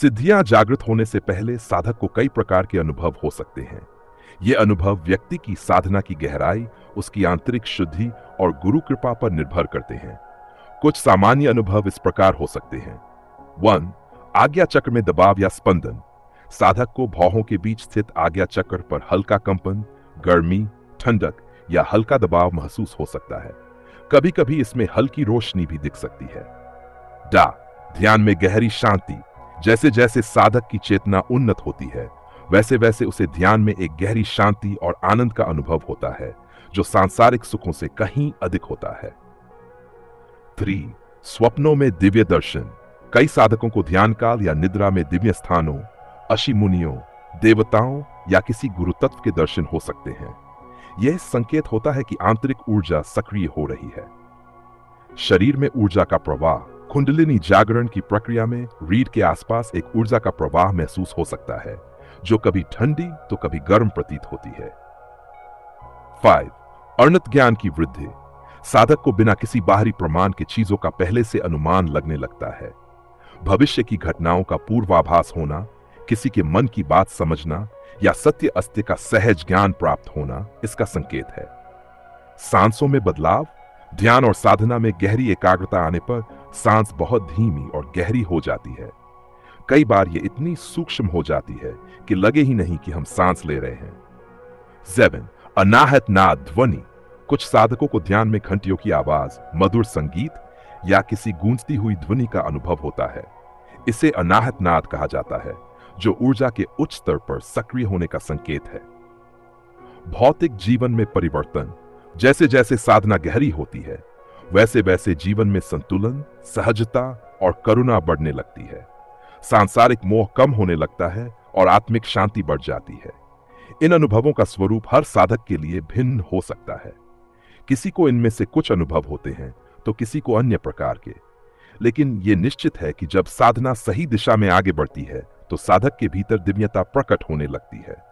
सिद्धियां जागृत होने से पहले साधक को कई प्रकार के अनुभव हो सकते हैं। ये अनुभव व्यक्ति की साधना की गहराई, उसकी आंतरिक शुद्धि और गुरु कृपा पर निर्भर करते हैं। कुछ सामान्य अनुभव इस प्रकार हो सकते हैं। 1. आज्ञा चक्र में दबाव या स्पंदन। साधक को भौहों के बीच स्थित आज्ञा चक्र पर हल्का कंपन, गर्मी, ठंडक या हल्का दबाव महसूस हो सकता है। कभी कभी इसमें हल्की रोशनी भी दिख सकती है। डा. ध्यान में गहरी शांति। जैसे जैसे साधक की चेतना उन्नत होती है, वैसे वैसे उसे ध्यान में एक गहरी शांति और आनंद का अनुभव होता है, जो सांसारिक सुखों से कहीं अधिक होता है। 3. स्वप्नों में दिव्य दर्शन। कई साधकों को ध्यान काल या निद्रा में दिव्य स्थानों, ऋषि मुनियों, देवताओं या किसी गुरु तत्व के दर्शन हो सकते हैं। यह संकेत होता है कि आंतरिक ऊर्जा सक्रिय हो रही है। शरीर में ऊर्जा का प्रवाह। कुंडलिनी जागरण की प्रक्रिया में रीढ़ के आसपास एक ऊर्जा का प्रवाह महसूस हो सकता है, जो कभी ठंडी तो कभी गर्म प्रतीत होती है। 5. अनंत ज्ञान की वृद्धि। साधक को बिना किसी बाहरी प्रमाण के चीजों का पहले से अनुमान लगने लगता है। भविष्य की घटनाओं का पूर्वाभास होना, किसी के मन की बात समझना या सत्य अस्त्य का सहज ज्ञान प्राप्त होना इसका संकेत है। सांसों में बदलाव। ध्यान और साधना में गहरी एकाग्रता आने पर सांस बहुत धीमी और गहरी हो जाती है। कई बार ये इतनी सूक्ष्म हो जाती है कि लगे ही नहीं कि हम सांस ले रहे हैं। 7. अनाहत नाद ध्वनि। कुछ साधकों को ध्यान में घंटियों की आवाज, मधुर संगीत या किसी गूंजती हुई ध्वनि का अनुभव होता है। इसे अनाहत नाद कहा जाता है, जो ऊर्जा के उच्च स्तर पर सक्रिय होने का संकेत है। भौतिक जीवन में परिवर्तन। जैसे जैसे साधना गहरी होती है, वैसे वैसे जीवन में संतुलन, सहजता और करुणा बढ़ने लगती है। सांसारिक मोह कम होने लगता है और आत्मिक शांति बढ़ जाती है। इन अनुभवों का स्वरूप हर साधक के लिए भिन्न हो सकता है। किसी को इनमें से कुछ अनुभव होते हैं तो किसी को अन्य प्रकार के। लेकिन यह निश्चित है कि जब साधना सही दिशा में आगे बढ़ती है तो साधक के भीतर दिव्यता प्रकट होने लगती है।